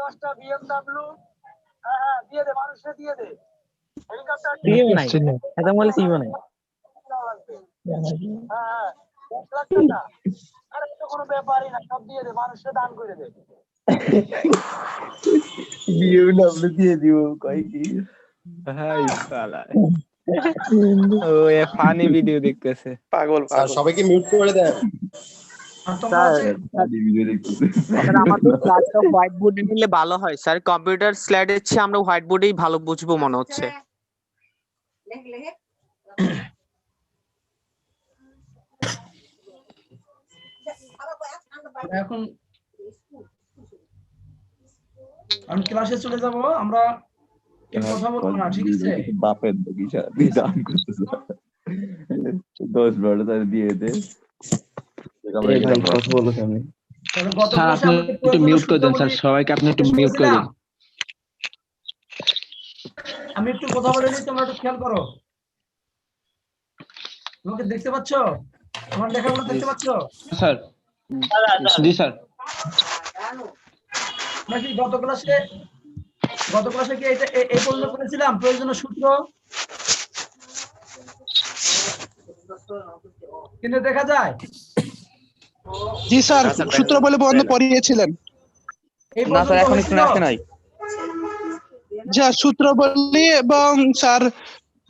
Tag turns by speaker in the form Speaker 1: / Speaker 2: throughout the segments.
Speaker 1: 10টা বিএমডব্লিউ, হ্যাঁ হ্যাঁ দিয়ে দে, মানুষকে দিয়ে দে। হেলিকপ্টার
Speaker 2: সিও নাই, এটা বলে সিও নাই।
Speaker 1: হ্যাঁ হ্যাঁ 10 লাখ টাকা, আরে এটা কোনো ব্যাপারই না, সব দিয়ে দে, মানুষকে দান করে দে।
Speaker 3: বিএমডব্লিউ দিয়ে দিব কয় কি
Speaker 4: হাই সালা, ও এ ফানি ভিডিও দেখতেছে।
Speaker 3: পাগল
Speaker 5: স্যার
Speaker 3: পাগল
Speaker 5: সবাইকে মিউট করে দেন।
Speaker 1: আর তোমরা
Speaker 2: স্যার
Speaker 1: হচ্ছে
Speaker 3: ভিডিও দেখতেছে
Speaker 2: স্যার আমাদের ক্লাসটা হোয়াইট বোর্ডে নিলে ভালো হয় স্যার, কম্পিউটার স্লাইডের চেয়ে আমরা হোয়াইট বোর্ডেই ভালো বুঝবো মনে হচ্ছে।
Speaker 1: এখন আমি ক্লাসে চলে যাব, আমরা কথা বলবো না, ঠিক আছে?
Speaker 3: বাপের বগিচা দিয়ে দান করতেছে 10-12 তার দিয়ে দে
Speaker 6: এই ভাই কথা বলো কেমনে?
Speaker 1: তাহলে গত
Speaker 6: স্যার
Speaker 1: ক্লাসে
Speaker 6: আপনি
Speaker 1: আমাদের
Speaker 6: একটু
Speaker 1: প্রয়োজনীয়
Speaker 6: মিউট করে দেন স্যার,
Speaker 1: সূত্রগুলি
Speaker 6: সবাইকে আপনি একটু
Speaker 1: শেষ
Speaker 6: মিউট করে
Speaker 1: করেছিলাম।
Speaker 6: দিন।
Speaker 1: আমি একটু কথা বলে নিই, তোমরা একটু খেয়াল করো। তোমাকে দেখতে পাচ্ছ? আমার লেখাগুলো দেখতে পাচ্ছ?
Speaker 6: স্যার জি স্যার।
Speaker 1: নাকি গত ক্লাসে কি এটা এই পর্যন্ত করেছিলাম প্রয়োজনীয় সূত্র? কিন্তু দেখা যায়
Speaker 7: জি স্যার, সূত্র বলে বন্ধ পড়িয়েছিলেন।
Speaker 1: এই পর্যন্ত হয়েছিল।
Speaker 7: যা সূত্র বলি এবং স্যার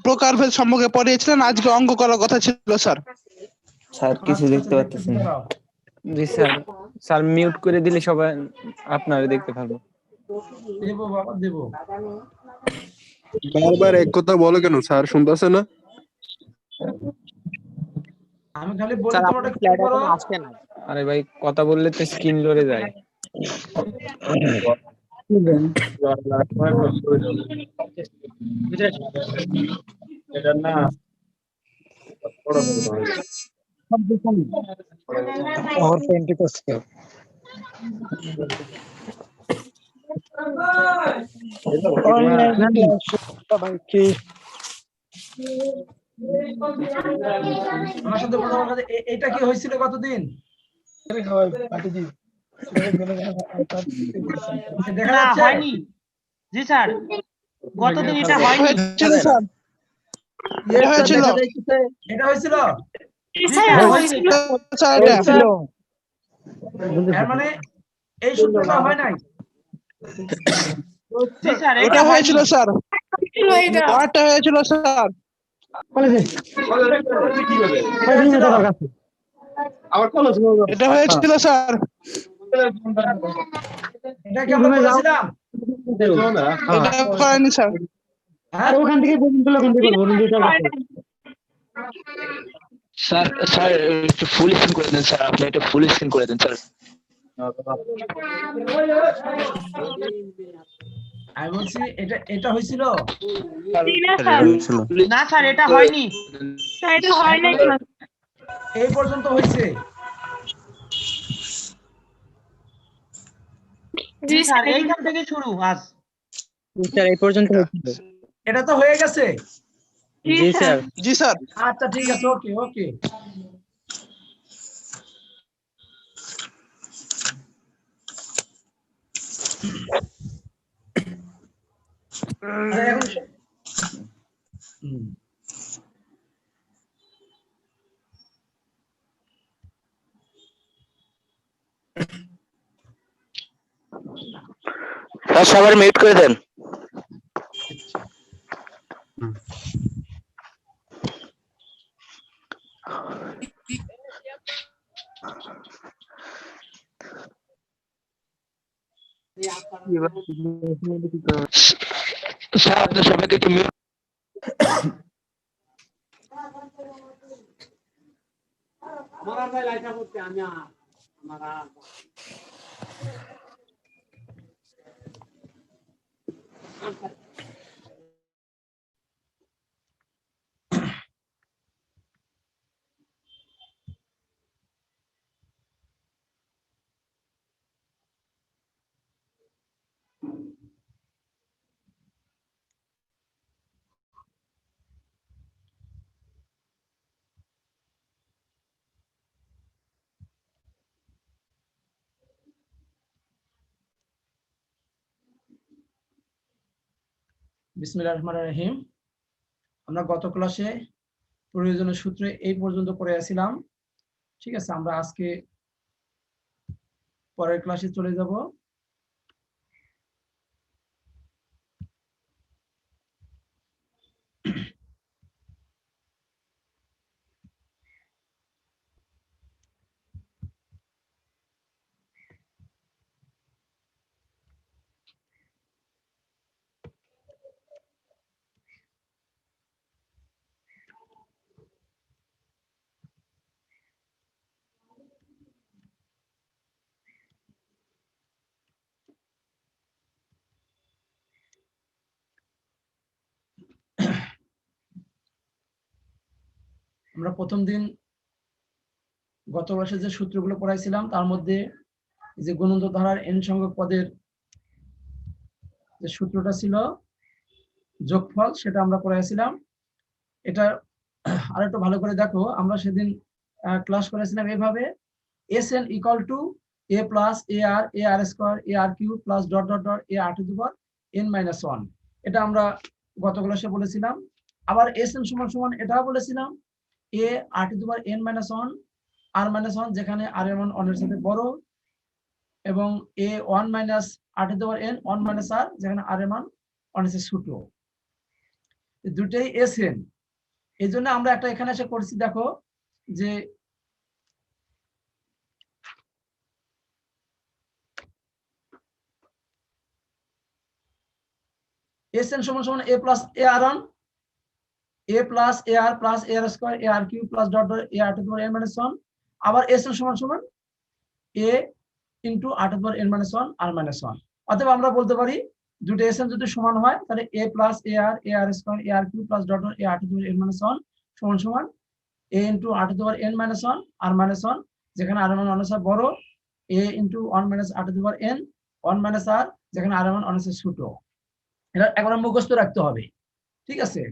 Speaker 7: প্রকারভেদ সম্পর্কে পড়িয়েছিলেন, আজকে অঙ্ক করার কথা ছিল স্যার।
Speaker 4: স্যার কিছু দেখতে পাচ্ছেন না। জি স্যার, স্যার মিউট করে দিলে সবাই আপনারা দেখতে পারবো।
Speaker 1: দেবো বাবা দেবো।
Speaker 5: বারবার এক কথা বলো কেন স্যার, শুনতেছে না?
Speaker 1: আমি খালি বলি
Speaker 2: স্যার
Speaker 1: তোমরা
Speaker 2: আপনার
Speaker 1: একটু
Speaker 2: স্লাইড
Speaker 1: করো।
Speaker 2: এখন আসছে না।
Speaker 4: আরে ভাই কথা বললে তো স্ক্রিন লড়ে যায়।
Speaker 5: এটা না
Speaker 2: और पेंटी तो स्केल ऑनलाइन क्लास भाई की
Speaker 1: আমার সাথে কথা বলতে এটা কি হয়েছিল কতদিন? দেখা
Speaker 8: না
Speaker 1: যাচ্ছে?
Speaker 8: হয়নি। জি স্যার, গতদিন এটা হয়নি।
Speaker 7: হয়েছিল স্যার, এটা হয়েছিল
Speaker 1: দেখা যাইতেছে এটা হয়েছিল।
Speaker 8: স্যার
Speaker 1: হয়েছিল।
Speaker 7: স্যার, এটা
Speaker 2: ছিল
Speaker 1: এর মানে এই সূত্রটা হয় নাই।
Speaker 8: জি স্যার
Speaker 7: এটা
Speaker 8: এটা
Speaker 7: হয়েছিল
Speaker 8: হয়নি।
Speaker 7: স্যার, আরটা হয়েছিল স্যার।
Speaker 5: আবার কলেজ
Speaker 7: এটা হয়েছিল স্যার।
Speaker 1: এটা কি আমরা বলেছিলাম?
Speaker 7: এটা করেনি স্যার।
Speaker 1: হ্যাঁ?
Speaker 6: স্যার স্যার একটু ফুল স্ক্রিন করে দেন স্যার, আপনি একটু ফুল স্ক্রিন করে দেন স্যার।
Speaker 1: আমি বলছি এটা হয়েছিল।
Speaker 8: না স্যার এটা হয়নি। এটা হয় নাই।
Speaker 1: এই পর্যন্ত হয়েছে।
Speaker 8: জি স্যার এইখান থেকে শুরু আজ।
Speaker 2: স্যার এই পর্যন্ত হয়েছিল।
Speaker 1: এটা তো হয়ে গেছে।
Speaker 2: জি স্যার।
Speaker 7: জি স্যার।
Speaker 1: আচ্ছা ঠিক আছে, ওকে ওকে। এখন
Speaker 6: সবার মিউট করে দেন। স্যার আপনার সবাইকে একটু মিউট
Speaker 1: বিসমিল্লাহির রহমানির রহিম। আমরা গত ক্লাসে প্রয়োজনীয় সূত্রে এই পর্যন্ত পড়ে আসছিলাম। ঠিক আছে, আমরা আজকে পরের ক্লাসে চলে যাব। আমরা প্রথম দিন গত ক্লাসে যে সূত্রগুলো পড়াইছিলাম তার মধ্যে যে গুণন্ত ধারার n সংখ্যক পদের যে সূত্রটা ছিল যোগফল, সেটা আমরা পড়াইছিলাম। এটা আরেকটু ভালো করে দেখো, আমরা সেদিন ক্লাস করেছিলাম এভাবে, Sn equal to a plus ar square ar cube plus dot dot dot a r to the power n minus 1। এটা আমরা গত ক্লাসে বলেছিলাম। আবার Sn সমান সমান এটাও বলেছিলাম a r to the power n minus 1 r minus 1, যেখানে r এর মান 1 এর সাথে বড়, এবং a 1 minus r to the power n 1 minus r, যেখানে r এর মান 1 এর সাথে ছোট। দুটেই Sn। এই জন্য আমরা একটা এখানে এসে করছি, দেখো যে Sn সমান সমান a plus ar1 a plus ar plus ar square ar cube plus dot dot ar to the power n minus 1। আবার Sn সমান সমান a into r to the power n minus 1 r minus 1। অতএব আমরা বলতে পারি দুটো Sn যদি সমান হয় তাহলে a plus ar square ar cube plus dot dot ar to the power n minus 1 সমান সমান a into r to the power n minus 1 r minus 1, যেখানে r এর মান 1 এর সাথে বড়, a into 1 minus r to the power n 1 minus r, যেখানে r এর মান 1 এর সাথে ছোট। এটা একবার মুখস্থ রাখতে হবে, ঠিক আছে?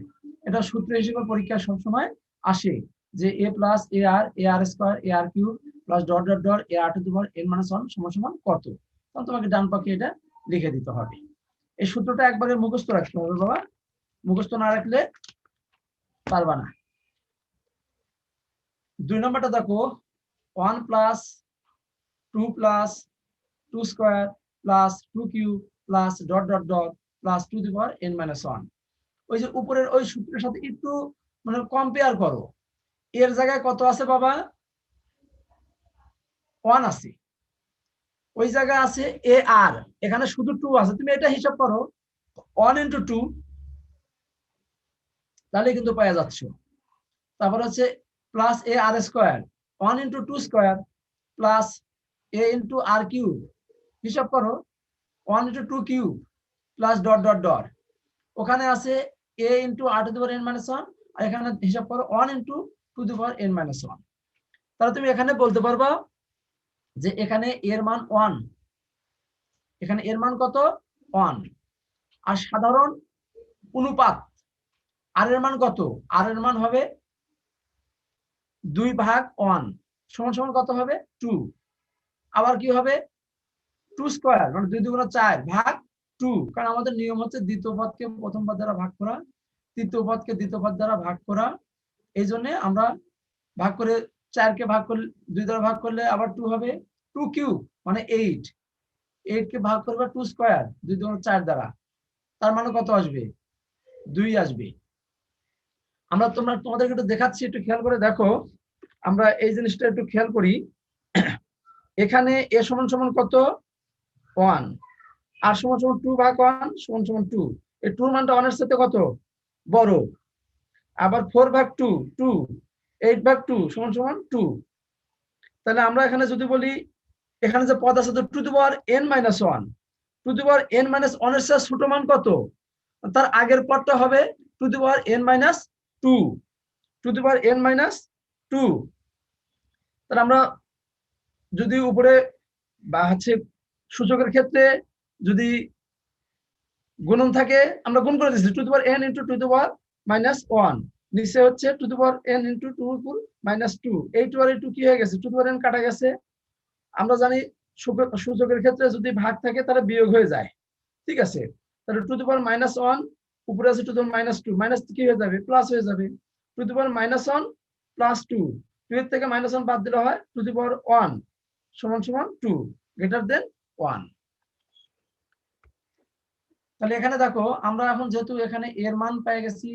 Speaker 1: এটা সূত্র হিসেবে পরীক্ষা সব সময় আসে যে a plus ar square ar cube plus dot dot dot ar to the power n minus 1 সমান সমান কত। তখন তোমাকে ডান পাশে এটা লিখে দিতে হবে। এই সূত্রটা একবারে মুখস্থ রাখতে হবে বাবা, মুখস্থ না রাখলে পারবা না। 2 নম্বরটা দেখো, 1 plus 2 plus 2 square plus 2 cube plus dot dot dot plus to the power n minus 1। ওই যে উপরের ওই সূত্রের সাথে একটু মানে কম্পেয়ার করো। এর জায়গায় কত আছে বাবা? 1 আছে। ওই জায়গায় আছে ar, এখানে শুধু 2 আছে। তুমি এটা হিসাব করো, 1 ইনটু 2, তাহলে কিন্তু পাওয়া যাচ্ছে। তারপর হচ্ছে plus ar square 1 into 2 square plus a into r cube, হিসাব করো 1 into 2 cube plus dot dot dot, ওখানে আছে a into r to the power n minus 1, আর এখানে হিসাব করো 1 into 2 to the power n minus 1। তাহলে তুমি এখানে বলতে পারবা যে এখানে এর মান 1, এখানে এর মান কত? 1। আর সাধারণ অনুপাত r এর মান কত? r এর মান হবে 2 ভাগ 1 সমান সমান কত হবে? 2। আবার কি হবে? 2 স্কয়ার মানে 2 দুগুণ 4 ভাগ 2, কারণ আমাদের নিয়ম হচ্ছে দ্বিতীয় পদকে প্রথম পদ দ্বারা ভাগ করা, তৃতীয় পদকে দ্বিতীয় পদ দ্বারা ভাগ করা। এই জন্য আমরা ভাগ করে 4 কে ভাগ করলে 2 দ্বারা ভাগ করলে আবার 2 হবে। 2 কিউব মানে 8, 8 কে ভাগ করবে 2 স্কয়ার 2 দুগুণ 4 দ্বারা, তার মানে কত আসবে? 2 আসবে। আমরা তোমাদেরকে একটু দেখাচ্ছি, একটু খেয়াল করে দেখো। আমরা এই জিনিসটা একটু খেয়াল করি। এখানে a সমান সমান কত? 1, আর সমান সমান 2 ভাগ 1 সমান সমান 2। এই 2 মানটা 1 এর সাথে কত? বড়। আবার 4 ভাগ 2 2, 8 ভাগ 2 সমান সমান 2। তাহলে আমরা এখানে যদি বলি, এখানে যে পদ আছে তো to the power n minus 1, to the power n minus 1 এর সাথে ছোট মান কত? তার আগের পদটা হবে to the power n minus 2, to the power n minus 2। তাহলে আমরা যদি উপরে বা হচ্ছে সূচকের ক্ষেত্রে যদি গুণন থাকে, আমরা গুণ করে দিচ্ছি to the power n into to the power minus 1, নিচে হচ্ছে to the power n into 2 minus 2। এই 2 আর এই 2 কি হয়ে গেছে? টু দি পাওয়ার n কাটা গেছে। আমরা জানি সূচকের ক্ষেত্রে যদি ভাগ থাকে তাহলে বিয়োগ হয়ে যায়, ঠিক আছে? তাহলে টু দি পাওয়ার মাইনাস 1 উপরে আছে টু দি পাওয়ার -2, মাইনাস কি হয়ে যাবে প্লাস হয়ে যাবে, টু দি পাওয়ার -1 প্লাস 2, 2 এর থেকে -1 বাদ দিলে হয় টু দি পাওয়ার 1 সমান সমান 2 গ্রেটার দেন 1। তাহলে এখানে দেখো আমরা এখন যেহেতু এখানে এর মান পেয়ে গেছি,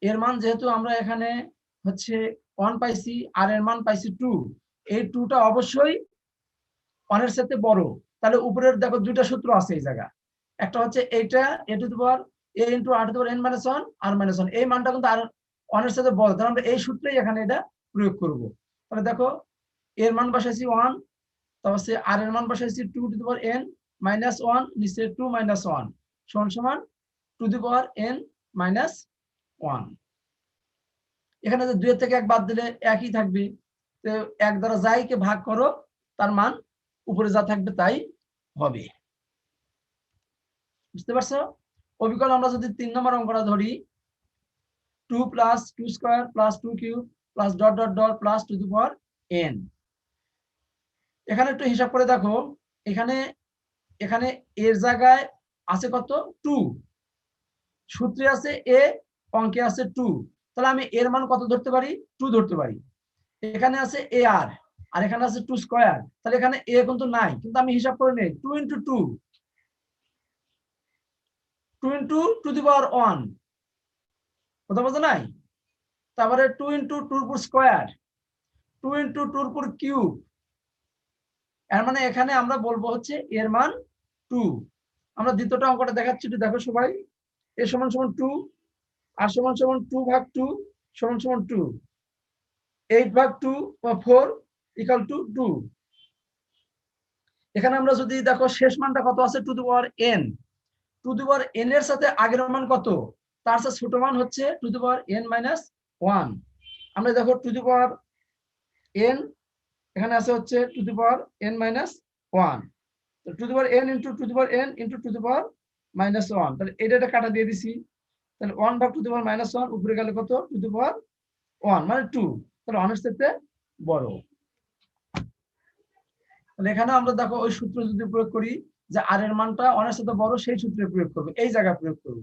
Speaker 1: এর মান যেহেতু আমরা এখানে হচ্ছে 1 পাইছি আর এর মান পাইছি 2, এই 2টা অবশ্যই 1 এর সাথে বড়। তাহলে উপরের দেখো দুইটা সূত্র আছে এই জায়গা, একটা হচ্ছে এইটা a to the power a into r to the power n minus 1 r minus 1, এই মানটা কিন্তু আর 1 এর সাথে বড়, তাহলে আমরা এই সূত্রেই এখানে এটা প্রয়োগ করব। তাহলে দেখো এর মান বসাইছি 1, তারপর সে r এর মান বসাইছি 2 to the power n minus 1, নিচে 2 মাইনাস 1 সমান সমান to the power n minus 1। এখানে যে 2 এর থেকে 1 বাদ দিলে একই থাকবে, তো 1 দ্বারা যাইকে ভাগ করো তার মান উপরে যা থাকবে তাই হবে। বুঝতে পারছো? অবিকল আমরা যদি 3 নম্বর অঙ্কটা ধরি, 2 plus 2 square plus 2 cube plus dot dot dot plus to the power n। এখানে একটু হিসাব করে দেখো, এখানে এখানে এর জায়গায় আছে কত 2, সূত্রে আছে a, অঙ্কে আছে 2, তাহলে আমি এর মান কত ধরতে পারি 2 ধরতে পারি। এখানে আছে ar আর এখানে আছে 2 স্কয়ার, তাহলে এখানে a কিন্তু নাই, কিন্তু আমি হিসাব করে নেই 2 ইনটু 2, 2 ইনটু টু দি পাওয়ার 1, কথা বোঝা নাই? তারপরে 2 ইনটু 2 এর স্কয়ার, 2 ইনটু 2 এর কিউব, এর মানে এখানে আমরা বলবো হচ্ছে এর মান 2। আমরা দ্বিতীয়টা অঙ্কটা দেখাচ্ছি, একটু দেখো সবাই। a সমান সমান 2 আর সমান সমান 2 ভাগ 2 সমান সমান 2, 8 ভাগ 2 বা 4 ইকুয়াল টু 2। এখানে আমরা যদি দেখো শেষ মানটা কত আছে to the power n, to the power n এর সাথে আগের মান কত, তার সাথে ছোট মান হচ্ছে to the power n minus 1। আমরা দেখো টু দি পাওয়ার n এখানে আছে হচ্ছে to the power n minus 1, তো to the power n into to the power n into to the power minus 1, তাহলে এটা কাটা দিয়ে দিছি, তাহলে 1 ভাগ টু দি পাওয়ার মাইনাস 1 উপরে গেলে কত টু দি পাওয়ার 1 মানে 2, তাহলে 1 এর সাথে বড়। তাহলে এখানে আমরা দেখো ওই সূত্র যদি প্রয়োগ করি যে আর এর মানটা 1 এর সাথে বড়, সেই সূত্রে প্রয়োগ করব, এই জায়গায় প্রয়োগ করব।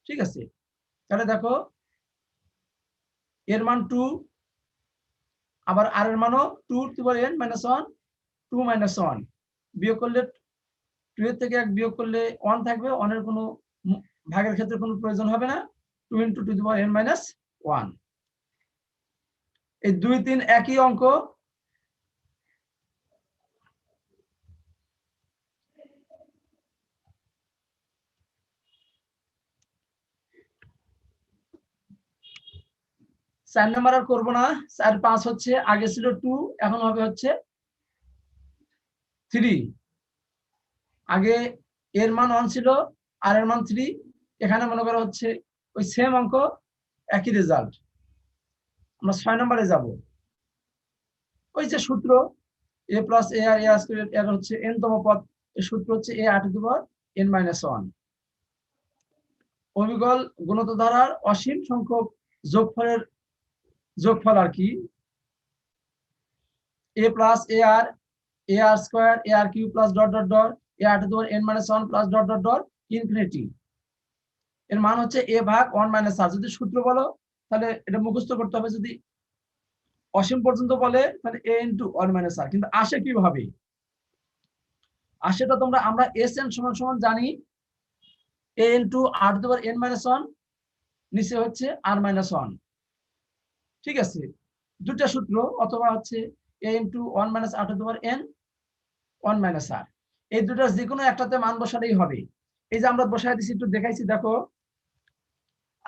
Speaker 1: ঠিক আছে? তাহলে দেখো এর মান 2, আবার আর এর মানও 2 to the power n minus 1, 2 minus 1, বিয়োগ করলে 2 এর থেকে 1 বিয়োগ করলে 1 থাকবে, 1 এর কোনো ভাগের ক্ষেত্রে কোনো প্রয়োজন হবে না, 2 into to the power n minus 1। এই 2 3 একই অঙ্ক। চার নাম্বার আর করবো না, 4 5 হচ্ছে আগে ছিল 2, এখন হবে হচ্ছে 3। আগে এর মান 1 ছিল আর এর মান 3, এখানে মনে করো হচ্ছে ওই সেম অঙ্ক, একই রেজাল্ট। আমরা 6 নম্বরে যাব। ওই যে সূত্র a প্লাস a আর a স্কয়ার এর হচ্ছে n তম পদ, এই সূত্র হচ্ছে a r to the power n minus 1। অবিকল গুণিত ধারার অসীম সংখ্যক যোগফলের যোগফল আর কি, a plus a r square a r cube plus dot dot dot a r to the power n minus 1 plus dot dot dot infinity. এর মান হচ্ছে a ভাগ 1 মাইনাস r। যদি সূত্র বলো তাহলে এটা মুখস্থ করতে হবে, যদি অসীম পর্যন্ত বলে তাহলে a ইনটু 1 মাইনাস r। কিন্তু আসে কিভাবে, আসেটা তোমরা আমরা sn সমান সমান জানি a into r to the power n minus 1, নিচে হচ্ছে r মাইনাস 1। ঠিক আছে? দুটো সূত্র, অথবা হচ্ছে a into 1 minus r to the power n 1 minus r, এই দুটোর যে কোনো একটাতে মান বসালেই হবে। এই যে আমরা বসায় দিছি, একটু দেখাইছি দেখো,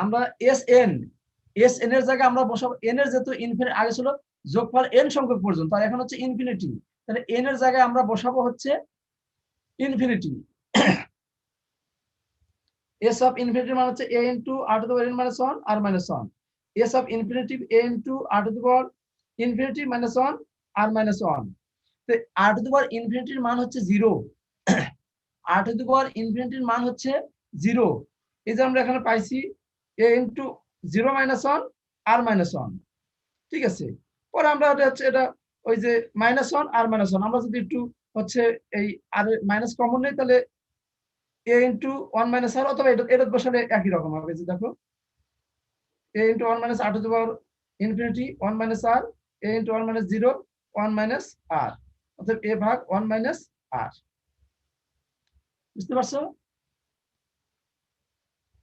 Speaker 1: আমরা sn এর জায়গায় আমরা বসাবো n এর, যেহেতু ইনফিনিটি আগে ছিল যোগফল n সংখ্যক পর্যন্ত, আর এখন হচ্ছে ইনফিনিটি, তাহলে n এর জায়গায় আমরা বসাবো হচ্ছে ইনফিনিটি। s অফ ইনফিনিটি মান হচ্ছে a into r to the power n minus 1 r minus 1, s of infinity a into r to the power infinity minus 1 r minus 1। তো r টু দি পাওয়ার ইনফিনিটির মান হচ্ছে 0, r টু দি পাওয়ার ইনফিনিটির মান হচ্ছে 0। এই যে আমরা এখানে পাইছি a into 0 minus 1 r minus 1। ঠিক আছে? পরে আমরা এটা ওই যে -1 আর -1 আমরা যদি একটু হচ্ছে এই আর মাইনাস কমন নেই তাহলে a ইনটু 1 - r অথবা এটা বসালে একই রকম হবে। যে দেখো a into 1 - r to the power infinity 1 - r, a into 1 - 0 1 - r, অর্থাৎ a ভাগ 1 - r। বুঝতে পারছো?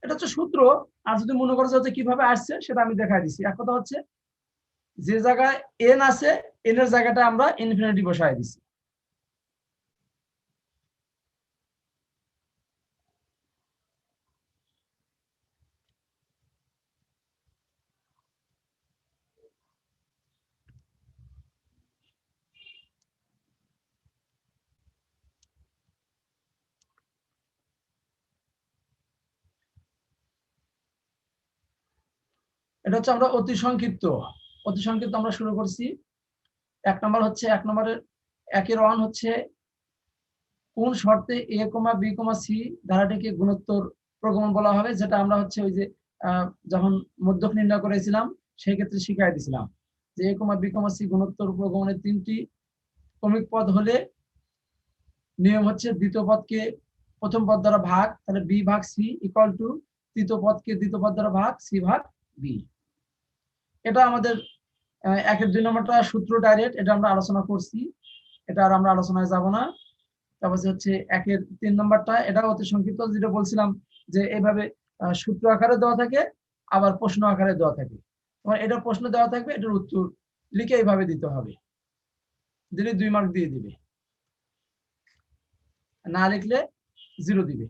Speaker 1: এটা হচ্ছে সূত্র। আর যদি মনে করো যে কিভাবে আসছে সেটা আমি দেখাই দিচ্ছি। এক কথা হচ্ছে যে জায়গায় n আছে n এর জায়গাটা আমরা ইনফিনিটি বসাই দিছি। এটা হচ্ছে আমরা অতি সংক্ষিপ্ত আমরা শুরু করছি। 1 নম্বরের 1-এর 1 হচ্ছে কোন শর্তে a, b, c ধারাটিকে গুণোত্তর প্রগমন বলা হবে, যেটা আমরা হচ্ছে ওই যে যখন মধ্যক নির্ণয় করেছিলাম সেই ক্ষেত্রে শিখাই দিয়েছিলাম যে a, b, c গুণোত্তর প্রগমনের 3টি ক্রমিক পদ হলে নিয়ম হচ্ছে দ্বিতীয় পদকে প্রথম পদ দ্বারা ভাগ, তাহলে b ভাগ c ইকুয়াল টু তৃতীয় পদকে দ্বিতীয় পদ দ্বারা ভাগ c ভাগ b। এটা আমাদের 1-এর 2 নম্বরটা সূত্র ডাইরেক্ট, এটা আমরা আলোচনা করছি, এটা আর আমরা আলোচনায় যাব না। তারপর হচ্ছে 1-এর 3 নম্বরটা, এটা অতি সংক্ষিপ্ত, যেটা বলছিলাম যে এইভাবে সূত্র আকারে দেওয়া থাকে আবার প্রশ্ন আকারে দেওয়া থাকে। তোমার এটা প্রশ্ন দেওয়া থাকবে, এটার উত্তর লিখে এইভাবে দিতে হবে, দিলে 2 মার্ক দিয়ে দিবে, না লিখলে 0 দিবে।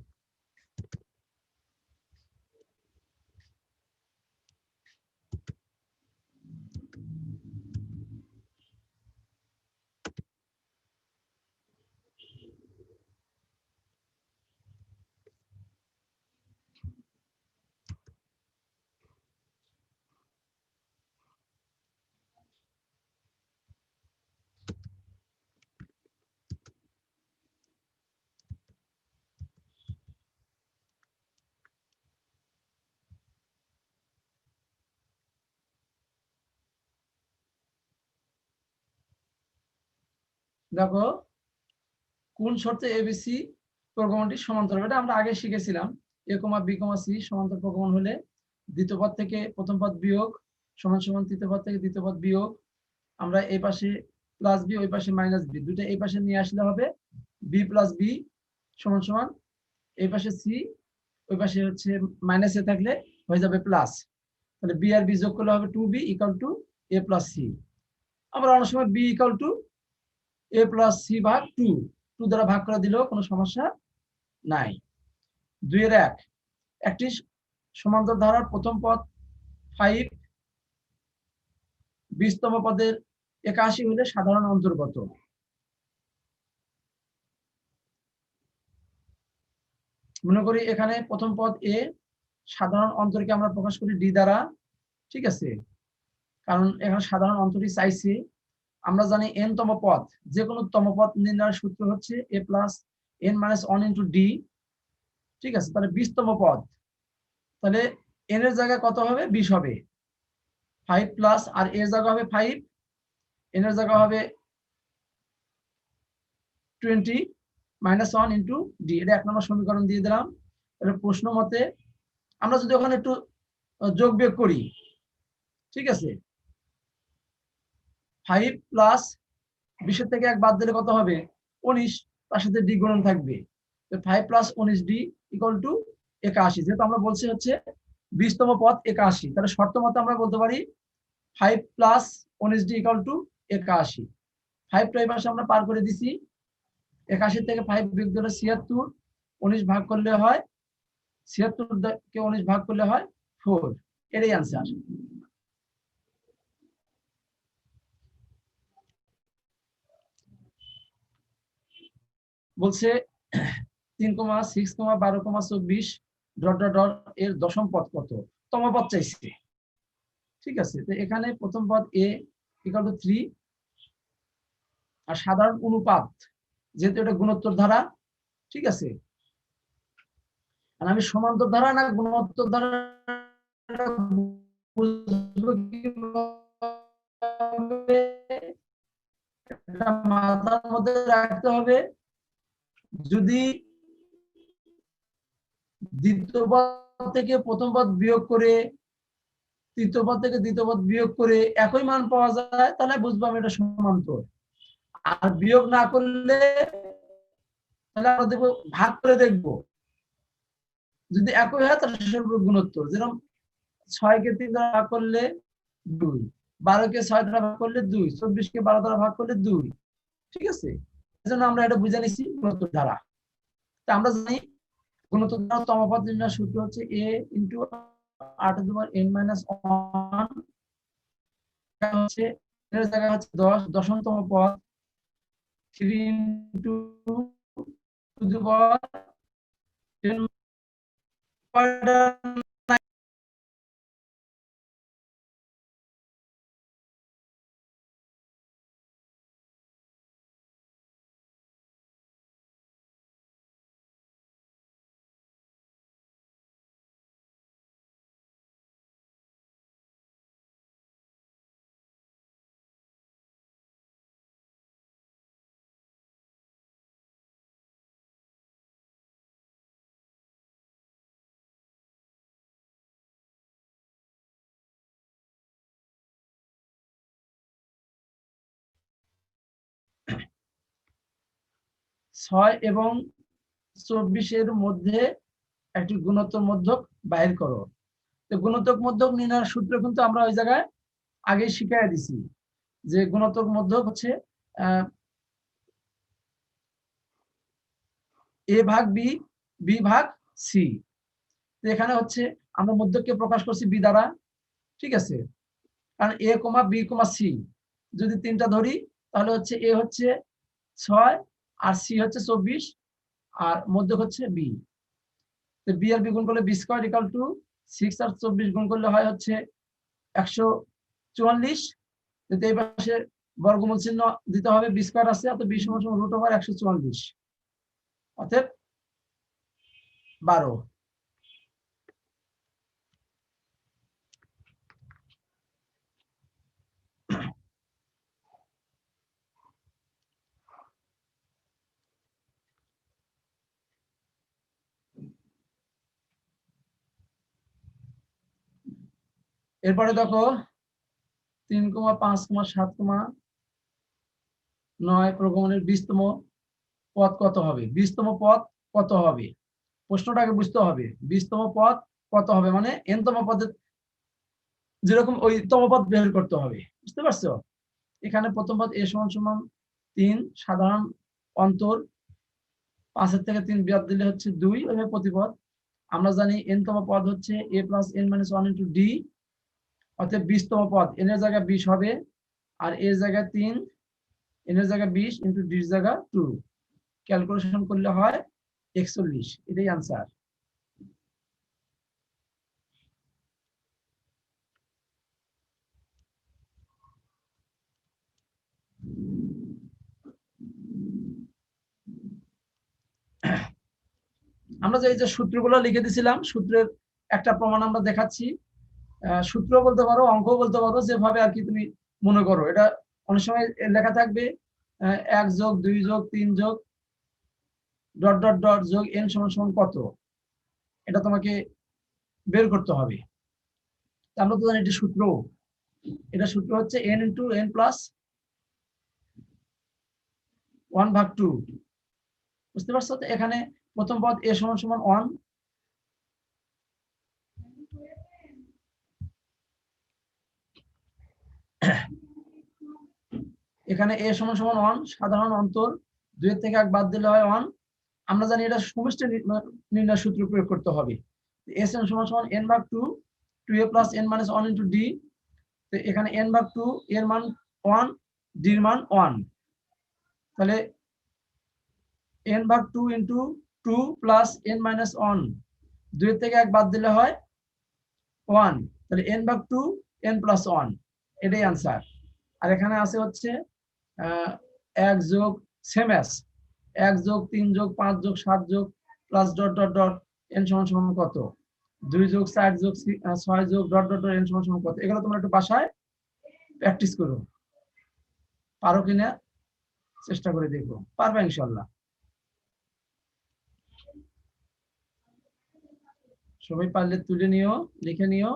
Speaker 1: দেখো কোন শর্তে এবিসি প্রগমনটি সমান্তরাল, এটা আমরা আগে শিখেছিলাম। a, b, c সমান্তরাল প্রগমন হলে দ্বিতীয় পদ থেকে প্রথম পদ বিয়োগ সমান সমান তৃতীয় পদ থেকে দ্বিতীয় পদ বিয়োগ, আমরা এই পাশে প্লাস বি ওই পাশে মাইনাস বি, দুটো এই পাশে নিয়ে আসলে হবে বি প্লাস বি সমান সমান এই পাশে সি ওই পাশে হচ্ছে মাইনাস এ থাকলে হয়ে যাবে প্লাস, তাহলে বি আর বি যোগ করলে হবে 2b equal to a plus C. আমরা অনেক সময় B equal to a plus C ভাগ 2 দ্বারা ভাগ করে দিলেও কোনো সমস্যা নাই। 2-এর 1 একটি সমান্তর ধারার প্রথম পদ 5 20তম পদের 81 হলে সাধারণ অন্তর্গত। মনে করি এখানে প্রথম পদ এ, সাধারণ অন্তরকে আমরা প্রকাশ করি ডি দ্বারা, ঠিক আছে, কারণ এখানে সাধারণ অন্তরই চাইছে। আমরা জানি n তম পদ, যে কোনো তম পদ নির্ণয়ের সূত্র হচ্ছে a plus n minus 1 into D, ঠিক আছে। তাহলে 20তম পদ, তাহলে n এর জায়গায় কত হবে 20 হবে, 5 প্লাস আর এর জায়গা হবে 5, n এর জায়গা হবে 20 মাইনাস 1 ইন্টু ডি, এটা 1 নম্বর সমীকরণ দিয়ে দিলাম। তাহলে প্রশ্ন মতে আমরা যদি ওখানে একটু যোগ বিয়োগ করি, ঠিক আছে, 5 প্লাস 20 থেকে 1 বাদ দিলে কত হবে 19, তার সাথে ডি গুণন থাকবে, 5 প্লাস 19 ডি ইকুয়াল টু 81। যেহেতু আমরা বলছি হচ্ছে 20তম পদ 81, তাহলে শর্ত মতে আমরা বলতে পারি 5 প্লাস 19 ডি ইকুয়াল টু 81। 5 টা এই পাশে আমরা পার করে দিছি, 81 থেকে 5 বিয়োগ দিলে 76, 19 ভাগ করলে হয় 76 কে 19 ভাগ করলে হয় 4, এটাই आंसर। বলছে 3,6, 12, 24 ডট ডট ডট এর দশম পদ কত, তম পদ চাইছে, ঠিক আছে। তো এখানে প্রথম পদ a ইকুয়াল টু 3, আর সাধারণ অনুপাত যেহেতু এটা গুণোত্তর ধারা, ঠিক আছে, আর আমি সমান্তর ধারা না গুণোত্তর ধারা বুঝবো কিভাবে, এটা মাথার মধ্যে রাখতে হবে, যদি দ্বিতীয় পদ থেকে প্রথম পদ বিয়োগ করে, তৃতীয় পদ থেকে দ্বিতীয় পদ বিয়োগ করে একই মান পাওয়া যায়, তাহলে বুঝবো আমি এটা সমান্তর। আর বিয়োগ না করলে তাহলে আমরা দেখবো ভাগ করে দেখবো, যদি একই হয় তাহলে সেটার গুণোত্তর। যেরকম 6 কে 3 দ্বারা ভাগ করলে 2, 12 কে 6 দ্বারা ভাগ করলে 2, 24 কে 12 দ্বারা ভাগ করলে 2। ঠিক আছে, এজন্য আমরা এটা বুঝে নিছি গুণোত্তর দ্বারা। তা আমরা জানি গুণোত্তর দ্বারা তম পদ নির্ণয়ের সূত্র হচ্ছে a * r⁻n−1 হচ্ছে এর জায়গা হচ্ছে 10, দশমতম পদ 3 * 10⁻⁹ ছয় এবং 24 মধ্যে একটি গুণোত্তর মধ্যক বাইর করো। তো গুণোত্তর মধ্যক নির্ণয়ের সূত্র কিন্তু আমরা ওই জায়গায় আগে শিখিয়ে দিছি, যে গুণোত্তর মধ্যক হচ্ছে a ভাগ b, b ভাগ c। এখানে হচ্ছে আমরা মধ্যককে প্রকাশ করছি b দ্বারা। ঠিক আছে, কারণ a, b, c যদি তিনটা ধরি তাহলে হচ্ছে a হচ্ছে 6 আর c হচ্ছে 24 আর মধ্যক হচ্ছে b। তো b আর b গুণ করলে b² = 6 আর 24 গুণ করলে হয় হচ্ছে 144। যদি এই পাশে বর্গমূল চিহ্ন দিতে হবে, b² আছে, অর্থাৎ b = √144, অতএব 12। এরপরে দেখো 3, 5, 7, 9 প্রগমনের 20তম পদ কত হবে। 20তম পদ কত হবে প্রশ্নটাকে বুঝতে হবে। 20তম পদ কত হবে মানে n-তম পদের যেরকম ওই তম পদ বের করতে হবে, বুঝতে পারছো? এখানে প্রথম পদ a = 3, সাধারণ অন্তর 5 এর থেকে 3 বিয়োগ দিলে হচ্ছে 2, ওইভাবে প্রতিপদ। আমরা জানি n-তম পদ হচ্ছে a + n-1 * d, অতএব 20তম পদ n এর জায়গায় 20 হবে, আর a এর জায়গায় 3, n এর জায়গায় 20 * d এর জায়গায় 2, ক্যালকুলেশন করলে হয় 41। এটাই आंसर। আমরা যে সূত্রগুলো লিখে দিয়েছিলাম, সূত্রের একটা প্রমাণ আমরা দেখাচ্ছি। সূত্র বলতে পারো, অঙ্ক বলতে পারো, যেভাবে আর কি তুমি মনে করো। এটা অনেক সময় লেখা থাকবে 1 + 2 + 3 + ... যোগ n = কত, এটা তোমাকে বের করতে হবে। আমরা তো জানি এটা সূত্র, এটা সূত্র হচ্ছে n * n + 1/2। বুঝতে পারছো? তো এখানে প্রথম পদ a = 1, এখানে a = 1, সাধারণ অন্তর 2 এর থেকে 1 বাদ দিলে হয় 1। আমরা জানি এটা সমষ্টি নির্ণয় সূত্র প্রয়োগ করতে হবে। a = n/2, 2a + n-1 * d। তো এখানে n/2 এর মান 1, d এর মান 1, তাহলে n/2 * 2 + n-1, 2 এর থেকে 1 বাদ দিলে হয় 1, তাহলে n/2 n + 1, এটাই आंसर। আর এখানে আছে হচ্ছে 1 যোগ সেম এস 1 যোগ 3 যোগ 5 যোগ 7 যোগ প্লাস ... n = কত, 2 যোগ 4 যোগ 6 যোগ ... n = কত। এগুলো তোমরা একটু বাসায় প্র্যাকটিস করো, পারো কিনা চেষ্টা করে দেখো, পারবে ইনশাল্লাহ। সবাই পারলে তুলে নিও, লিখে নিও।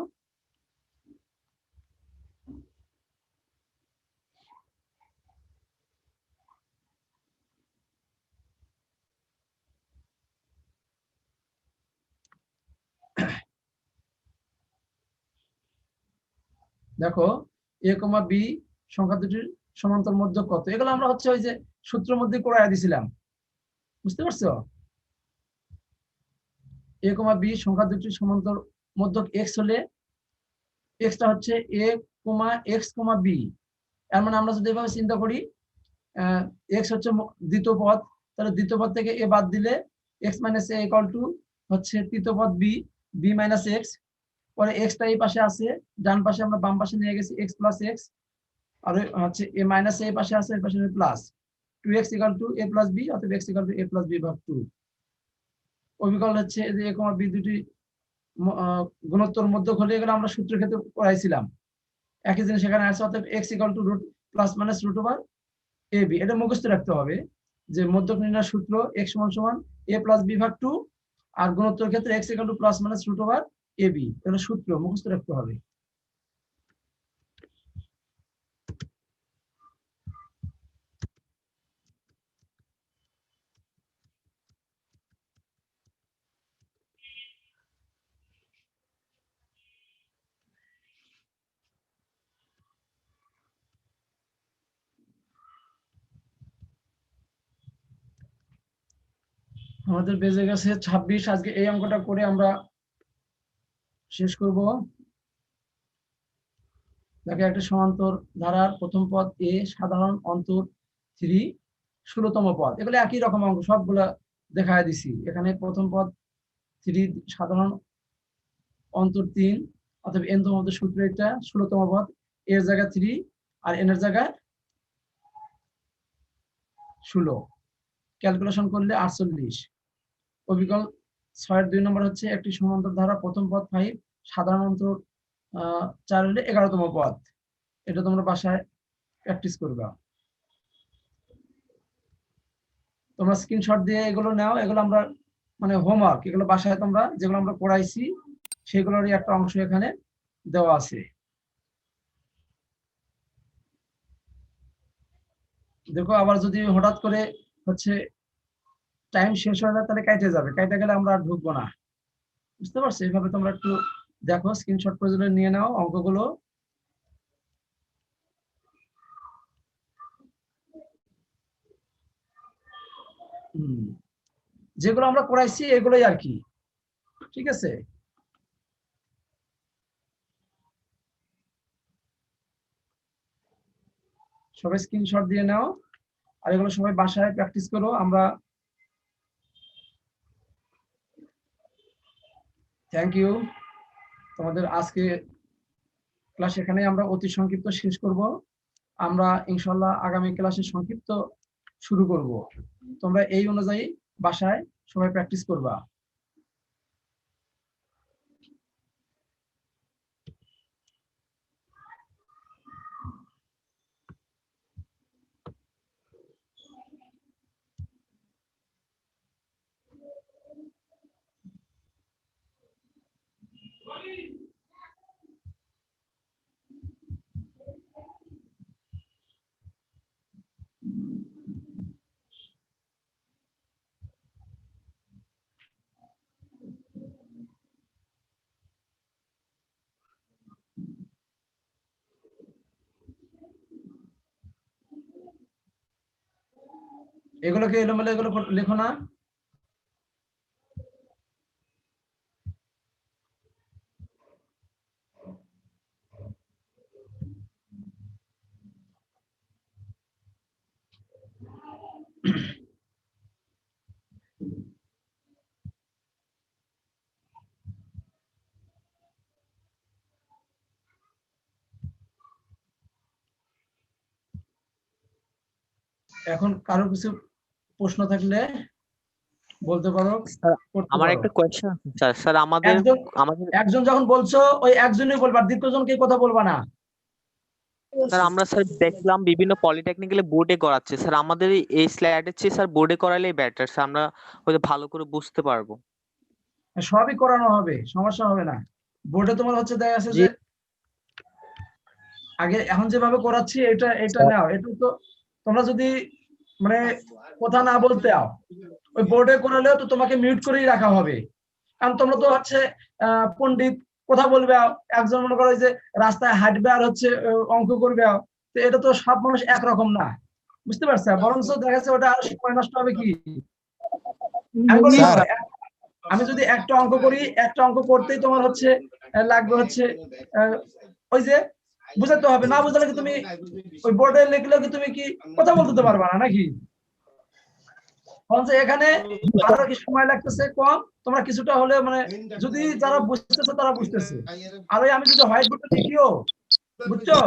Speaker 1: দেখো a, b সংখ্যা দুটির সমান্তর মধ্যক কত, এগুলো আমরা হচ্ছে ওই যে সূত্রের মধ্যে করে দিয়েছিলাম, বুঝতে পারছো? a, b সংখ্যা দুটির সমান্তর মধ্যক x হলে x টা হচ্ছে a, x, b। এর মানে আমরা যদি এভাবে চিন্তা করি, x হচ্ছে দ্বিতীয় পদ, তাহলে দ্বিতীয় পদ থেকে a বাদ দিলে x - a = হচ্ছে তৃতীয় পদ b, b - x। পরে x টা এই পাশে আছে, ডান পাশে আমরা বাম পাশে নিয়ে গেছি x + x, আর হচ্ছে a - a পাশে আছে, এই পাশে প্লাস 2x = a + b, অতএব x = a + b/2। অবিকল হচ্ছে যে a, b দুটি গুণোত্তর মধ্যক হলে, এগুলো আমরা সূত্রের ক্ষেত্রে পড়াইছিলাম, একই জিনিস এখানে আছে। অতএব x = √+- ab। এটা মুখস্থ রাখতে হবে যে মধ্যক নির্ণয়ের সূত্র x = a + b/2, আর গুণোত্তর ক্ষেত্রে x = +- √ab। এটা সূত্র মুখস্থ রাখতে হবে। আমাদের বেজে গেছে 26। আজকে এই অঙ্কটা করে আমরা শেষ করব। দেখো একটা সমান্তর ধারার প্রথম পদ a, সাধারণ অন্তর 3, 16তম পদ। এগুলো একই রকম অঙ্ক, সবগুলা দেখায় দিছি। এখানে প্রথম পদ 3, সাধারণ অন্তর 3, অথবা n তম পদের সূত্র এটা। 16তম পদ a এর জায়গায় 3 আর n এর জায়গায় 16, ক্যালকুলেশন করলে 48। অবিকল 6 এর 2 নম্বর হচ্ছে একটি সমান্তর ধারা প্রথম পদ 5, সাধারণ অন্তর 4 হলে 11তম পদ। এটা তোমরা বাসায় প্র্যাকটিস করবা। তোমরা স্ক্রিনশট দিয়ে এগুলো নাও, এগুলো আমরা মানে হোমওয়ার্ক, এগুলো বাসায় তোমরা যেগুলো আমরা পড়াইছি সেগুলোরই একটা অংশ এখানে দেওয়া আছে। দেখো আবার যদি হঠাৎ করে হচ্ছে টাইম শেষ হয়ে যায়, তাহলে কেটে যাবে, কেটে গেলে আমরা আর ঢুকবো না, বুঝতে পারছো? এইভাবে তোমরা একটু দেখো, স্ক্রিনশট প্রয়োজনে নিয়ে নাও অঙ্কগুলো। যেগুলো আমরা পড়াইছি এগুলোই আর কি, ঠিক আছে? সবাই স্ক্রিনশট দিয়ে নাও, আর এগুলো সবাই বাসায় প্র্যাকটিস করো। আমরা থ্যাংক ইউ। তোমাদের আজকে ক্লাস এখানে আমরা অতি সংক্ষিপ্ত শেষ করব। আমরা ইনশাল্লাহ আগামী ক্লাসে সংক্ষিপ্ত শুরু করব। তোমরা এই অনুযায়ী বাসায় সবাই প্র্যাকটিস করবা। এগুলোকে এলোমেলো এগুলো লেখো না। এখন কারো কিছু প্রশ্ন থাকলে বলতে পারো, করতে
Speaker 2: আমার
Speaker 1: পারো।
Speaker 2: একটা কোয়েশ্চেন আছে স্যার। স্যার আমাদের
Speaker 1: একজন যখন বলছো ওই একজনই বলবা, দ্বিতীয় জনকে কথা বলবা না।
Speaker 2: স্যার আমরা স্যার দেখলাম বিভিন্ন পলিটেকনিক্যালে বোর্ডে করাচ্ছে স্যার, আমাদের এই স্লাইডের চেয়ে স্যার বোর্ডে করালেই বেটার স্যার, আমরা হয়তো ভালো করে বুঝতে পারবো।
Speaker 1: সবই করানো হবে, সমস্যা হবে না। বোর্ডে তোমার হচ্ছে দেখা যাচ্ছে
Speaker 4: জি।
Speaker 1: যে আগে এখন যেভাবে করাচ্ছি এটা নাও, এটা তো তোমরা যদি মানে কথা না বলতে আও, ওই বোর্ডে করালেও তো তোমাকে মিউট করেই রাখা হবে। কারণ তোমরা তো হচ্ছে পণ্ডিত, কথা বলবে আও, একজন মনে করো যে রাস্তায় হাঁটবে আর হচ্ছে অঙ্ক করবে আও, তো এটা তো সব মানুষ একরকম না, বুঝতে পারছো? বরঞ্চ দেখা যাচ্ছে ওটা আরো সময় নষ্ট হবে। কি আমি বলি, আমি যদি একটা অঙ্ক করি, একটা অঙ্ক করতেই তোমার হচ্ছে লাগবে হচ্ছে ওই যে বুঝাতে হবে, না বুঝালে কি তুমি ওই বোর্ডে লিখলে কি তুমি কি কথা বলতে পারবা না নাকি? এখানে আরো কি সময় লাগতেছে কম, তোমরা কিছুটা হলে মানে যদি যারা বুঝতেছে তারা বুঝতেছে। আর ওই আমি যদি হোয়াইট বোর্ডে লিখিও, বুঝছো?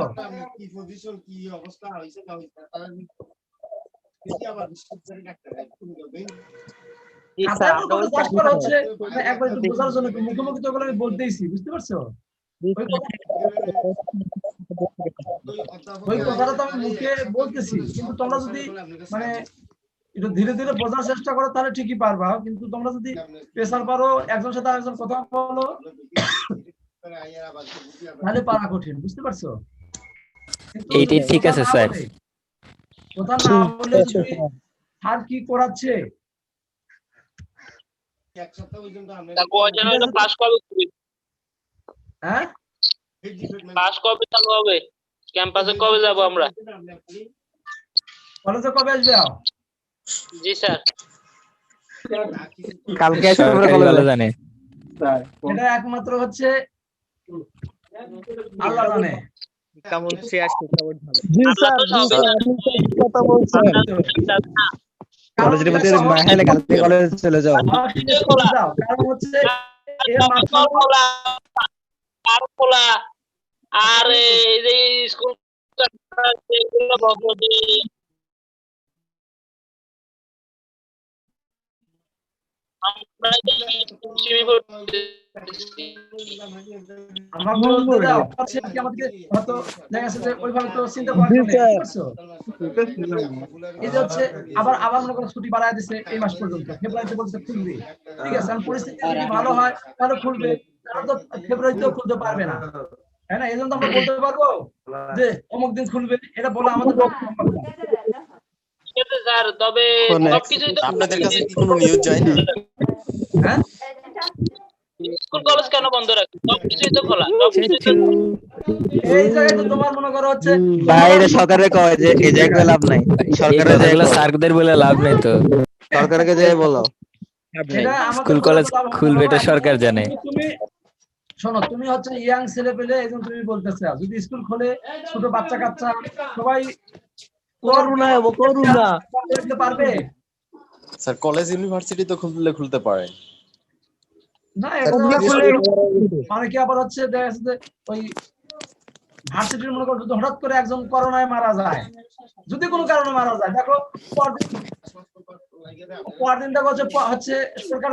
Speaker 1: হচ্ছে একবার একটু বোঝার জন্য মুখোমুখি তো আমি বলতেইছি, বুঝতে পারছো? ওই কথাটা তো আমি মুখে বলতেছি, কিন্তু তোমরা যদি মানে একটু ধীরে ধীরে বোঝার চেষ্টা করো তাহলে ঠিকই পারবা। কিন্তু তোমরা যদি প্রেসার পারো, একজন সাথে আরেকজন কথা বলো, তাহলে পারা কঠিন, বুঝতে পারছো?
Speaker 4: এইটাই ঠিক আছে স্যার।
Speaker 1: কথা না বলে যদি আর কি করাচ্ছে, হ্যাঁ
Speaker 6: ক্লাস কবে চালু হবে? ক্যাম্পাসে কবে যাব আমরা?
Speaker 1: কলেজে কবে আসবে?
Speaker 6: জি স্যার।
Speaker 4: কালকে আসবে আমরা কলেজে জানে।
Speaker 1: এটা একমাত্র হচ্ছে আল্লাহ জানে।
Speaker 2: কেমন শেয়ার শিক্ষাবোধ ভালো।
Speaker 4: জি স্যার, কথা বলছেন। কলেজের ভিতরে মাইলে কালকে কলেজে চলে যাও।
Speaker 1: কারণ হচ্ছে এর মাত্র
Speaker 6: আর এই যে স্কুল
Speaker 1: আমাদেরকে হয়তো দেখা যাচ্ছে যে ওইভাবে তো চিন্তা করা যায় না, বুঝছো? এই যে হচ্ছে আবার মনে করো ছুটি বাড়ায় দিছে এই মাস পর্যন্ত, ফেব্রুয়ারিতে বলছে খুলবে, ঠিক আছে? পরিস্থিতি যদি ভালো হয় তাহলে খুলবে, তাহলে তো ফেব্রুয়ারিতেও খুলতে পারবে না, তাই না? এই জন্য আমরা বলতে পারবো যে অমুক দিন খুলবে, এটা বলা আমাদের সম্ভব না।
Speaker 6: স্যার তবে সবকিছুই তো
Speaker 9: আপনাদের কাছে কি কোনো নিউজ যায় না?
Speaker 1: হ্যাঁ,
Speaker 6: স্কুল কলেজ কেন বন্ধ রাখি? সবকিছুই তো খোলা, সবকিছুই তো
Speaker 1: এই জায়গায় তো তোমার মনে করো হচ্ছে
Speaker 4: বাইরে সরকারে কয় যে এই জায়গায় লাভ নাই, সরকারে যেগুলো স্যারদের বলে লাভ নাই, তো সরকারকে যে বলো স্কুল কলেজ খুলবে এটা সরকার জানে।
Speaker 1: তুমি শোনো, তুমি হচ্ছে ইয়াং ছেলে পেলে, এই জন্য তুমি বলতেছ যদি স্কুল খোলে ছোট বাচ্চা কাচ্চা সবাই করুণা পারবে।
Speaker 9: স্যার কলেজ ইউনিভার্সিটি তো খুলতে পারে
Speaker 1: না, অনেকে আবার হচ্ছে দেখা যাচ্ছে যে ওই ভার্সিটির মনে করো হঠাৎ করে একজন করোনায় মারা যায়, যদি কোনো কারণে মারা যায়, দেখো পরদিন দেখো হচ্ছে সরকার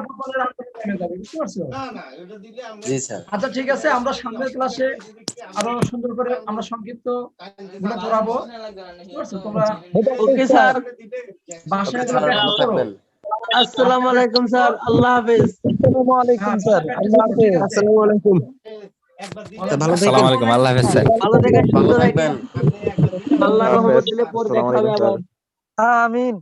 Speaker 1: যাবে, বুঝতে পারছো?
Speaker 9: জি স্যার।
Speaker 1: আচ্ছা ঠিক আছে, আমরা সামনের ক্লাসে আরো সুন্দর করে আমরা সংক্ষিপ্ত গুলো পড়াবো, বুঝতে পারছো? তোমরা
Speaker 4: ওকে স্যার,
Speaker 1: বাসায়
Speaker 9: থাকবেন।
Speaker 4: আসসালামু আলাইকুম স্যার, আল্লাহ হাফেজ। আসসালামু আলাইকুম স্যার, আল্লাহ হাফেজ। আসসালামু আলাইকুম, আসসালামু আলাইকুম, আল্লাহ হাফেজ স্যার। ভালো থাকেন, সুস্থ থাকেন, আল্লাহর রহমত দিলে পরে দেখা হবে আবার। আমিন।